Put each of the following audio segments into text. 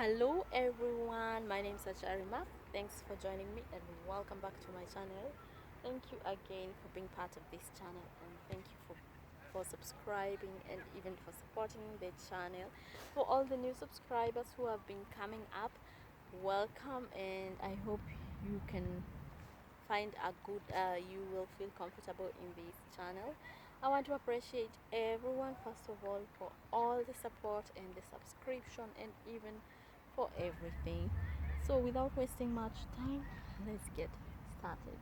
Hello everyone, my name is Acharima. Thanks for joining me and welcome back to my channel. Thank you again for being part of this channel, and thank you for subscribing and even for supporting the channel. For all the new subscribers who have been coming up, welcome, and I hope you can find a good you will feel comfortable in this channel. I want to appreciate everyone first of all for all the support and the subscription and even for everything. So without wasting much time, let's get started.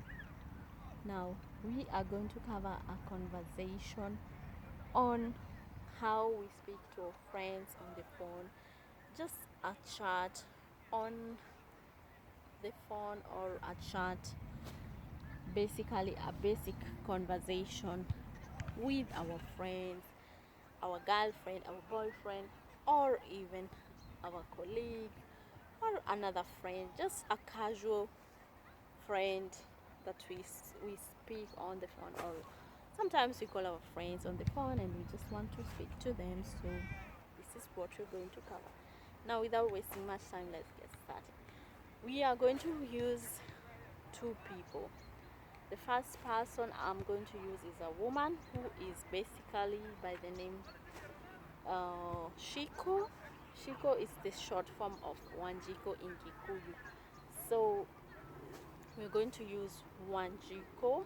Now we are going to cover a conversation on how we speak to our friends on the phone, just a chat on the phone or a chat, basically a basic conversation with our friends, our girlfriend, our boyfriend, or even our colleague or another friend, just a casual friend that we speak on the phone, or sometimes we call our friends on the phone and we just want to speak to them. So this is what we're going to cover. Now without wasting much time, let's get started. We are going to use two people. The first person I'm going to use is a woman who is basically by the name Shiko. Shiko is the short form of Wanjiko in Kikuyu. So we're going to use Wanjiko,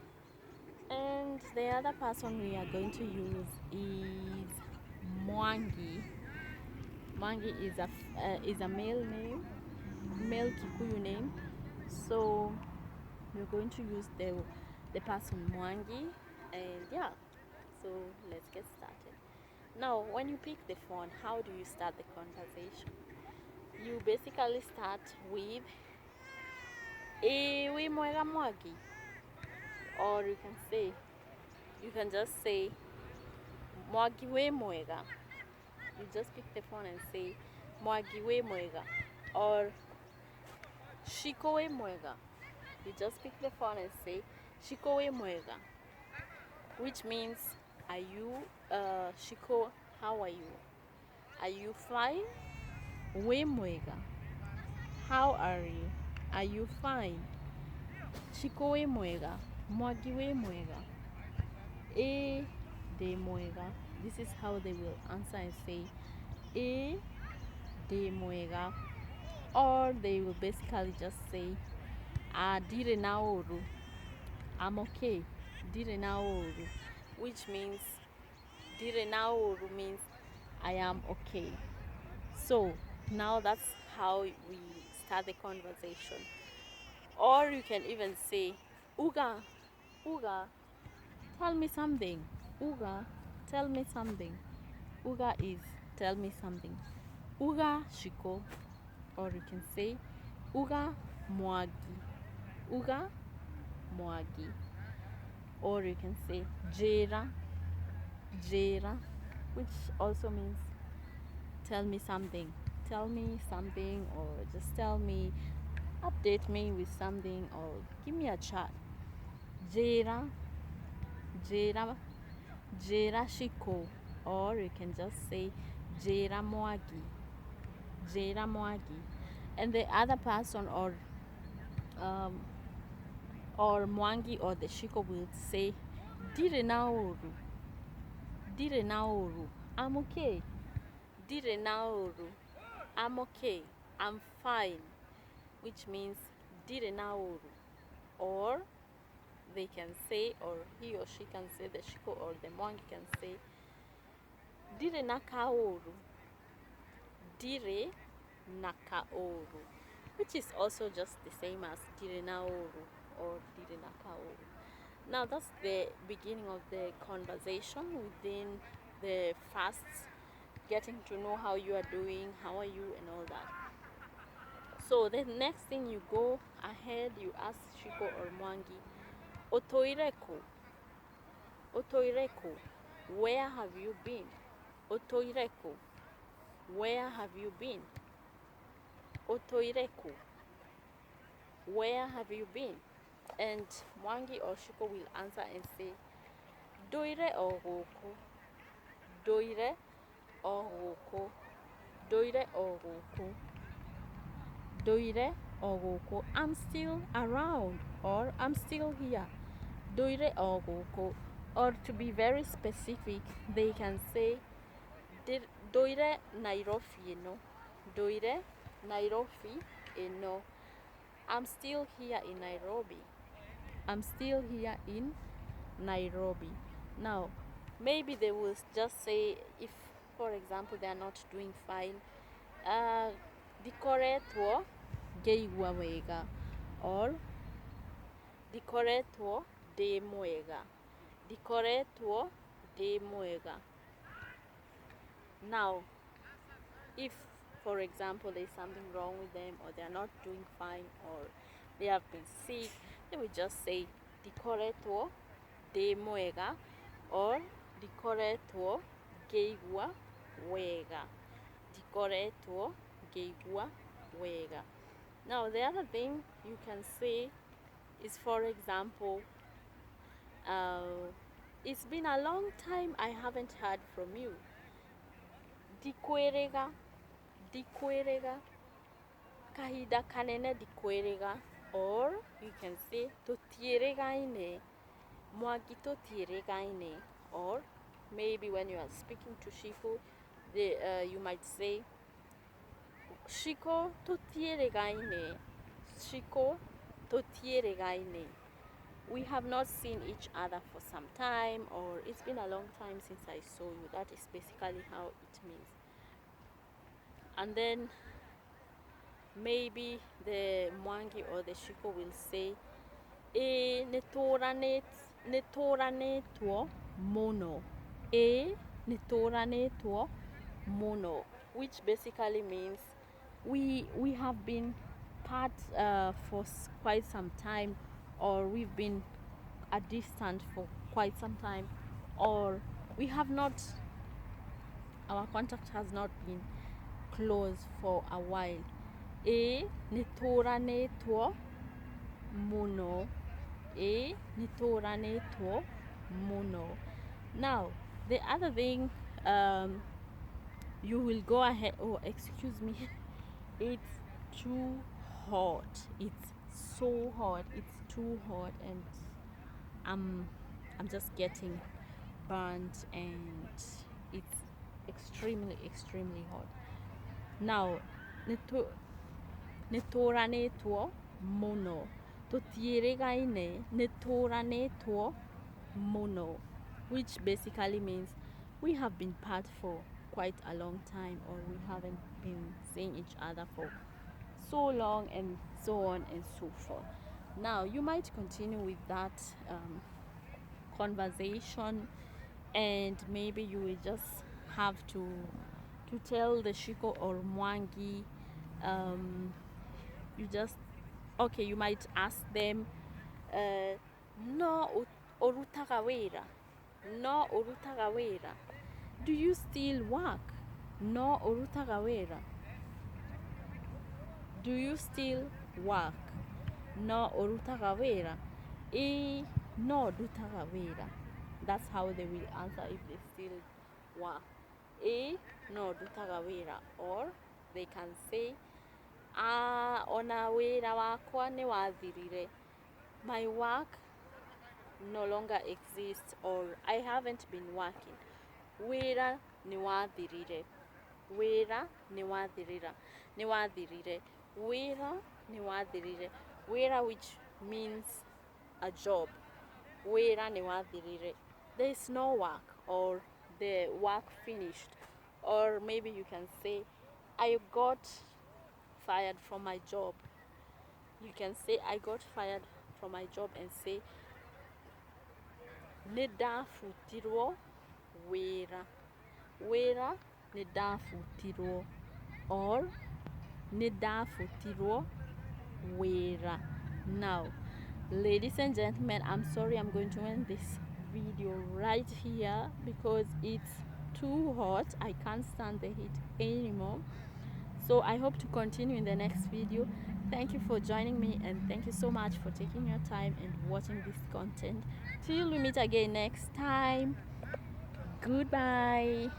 and the other person we are going to use is Mwangi. Mwangi is a male name, male Kikuyu name. So we're going to use the person Mwangi, and yeah. So let's get started. Now, when you pick the phone, how do you start the conversation? You basically start with we mwega Mwagi, or you can just say Mwagi we mwega. You just pick the phone and say Mwagi we mwega, or Shiko we mwega. You just pick the phone and say Shiko we mwega, which means, are you Shiko, how are you? Are you fine? We mwega, how are you? Are you fine? Shiko we mwega, Mwagi we mwega, de mwega. This is how they will answer and say de mwega, or they will basically just say dire naoru, I'm okay, dire naoru, which means dire naoru means I am okay. So now that's how we start the conversation. Or you can even say Uga, Uga, tell me something. Uga, tell me something. Uga is tell me something. Uga Shiko, or you can say Uga Mwagi. Uga Mwagi. Or you can say Jera, Jera, which also means tell me something. Tell me something, or just tell me, update me with something, or give me a chat. Jera, Jera, Jera Shiko, or you can just say Jera Mwagi, Jera Mwagi, and the other person um, or Mwangi or the Shiko will say Dire Naoru, Dire Naoru, I'm okay, Dire Naoru, I'm okay, I'm fine, which means Dire Naoru, or they can say, or he or she can say, the Shiko or the Mwangi can say Dire Nakaoru, Dire Nakaoru, which is also just the same as Dire Naoru or Dire Nakaoru. Now that's the beginning of the conversation within the first getting to know how you are doing, how are you, and all that. So the next thing, you go ahead, you ask Shiko or Mwangi, Otoireko, Otoireko, where have you been? Otoireko, where have you been? Otoireko, where have you been? And Mwangi or Shiko will answer and say, Doire oroko, Doire oroko, Doire oroko, Doire ogoko. I'm still around, or I'm still here. Doire ogoko. Or to be very specific, they can say Doire Nairobi no. Doire Nairobi no. I'm still here in Nairobi. I'm still here in Nairobi. Now, maybe they will just say, if for example they are not doing fine, dikoretwo ngeigua wega, or dikoretwo ndi mwega, dikoretwo ndi mwega. Now, if for example there's something wrong with them, or they're not doing fine, or they have been sick, they will just say dikoretwo ndi mwega, or dikoretwo ngeigua wega, dikoretwo ngeigua wega. Now the other thing you can say is, for example, it's been a long time I haven't heard from you. Dikwerega, dikwerega, kahinda kanene dikwerega. Or you can say tutieregaine, mwangi tutieregaine. Or maybe when you are speaking to Shiko, you might say Shiko tutieregaine, Shiko tutieregaine. We have not seen each other for some time, or it's been a long time since I saw you. That is basically how it means. And then maybe the Mwangi or the Shiko will say netoranetwo mono, netoranetwo mono, which basically means we have been part for quite some time, or we've been a distant for quite some time, or we have not, our contact has not been close for a while. Nitoranetwo muno, nitoranetwo muno. Now the other thing, you will go ahead, oh excuse me, it's too hot, it's so hot, it's too hot, and I'm just getting burnt, and it's extremely hot. Now netoranetwo muno, tutieregaine netoranetwo muno, which basically means we have been part for quite a long time, or we haven't been seeing each other for so long, and so on and so forth. Now you might continue with that conversation, and maybe you will just have to tell the Shiko or Mwangi, you just, okay, you might ask them, no orutaga wera, no orutaga wera, do you still work? No orutaga wera, do you still work? No orutaga wera, no dutaga wera. That's how they will answer if they still work. No dutaga wera. Or they can say ona wera wakwa ni wathirire, my work no longer exists, or I haven't been working. Wera ni wathirire, wera ni wathirira, ni wathirire, wera ni wathirire. Wera, which means a job. Wera ni wathirire, there is no work, or the work finished. Or maybe you can say I got fired from my job. You can say I got fired from my job, and say nidafutirwo wera, wera nidafutirwo, or nidafutirwo wera. Now ladies and gentlemen, I'm sorry, I'm going to end this video right here because it's too hot. I can't stand the heat anymore. So I hope to continue in the next video. Thank you for joining me, and thank you so much for taking your time and watching this content. Till we meet again next time. Goodbye.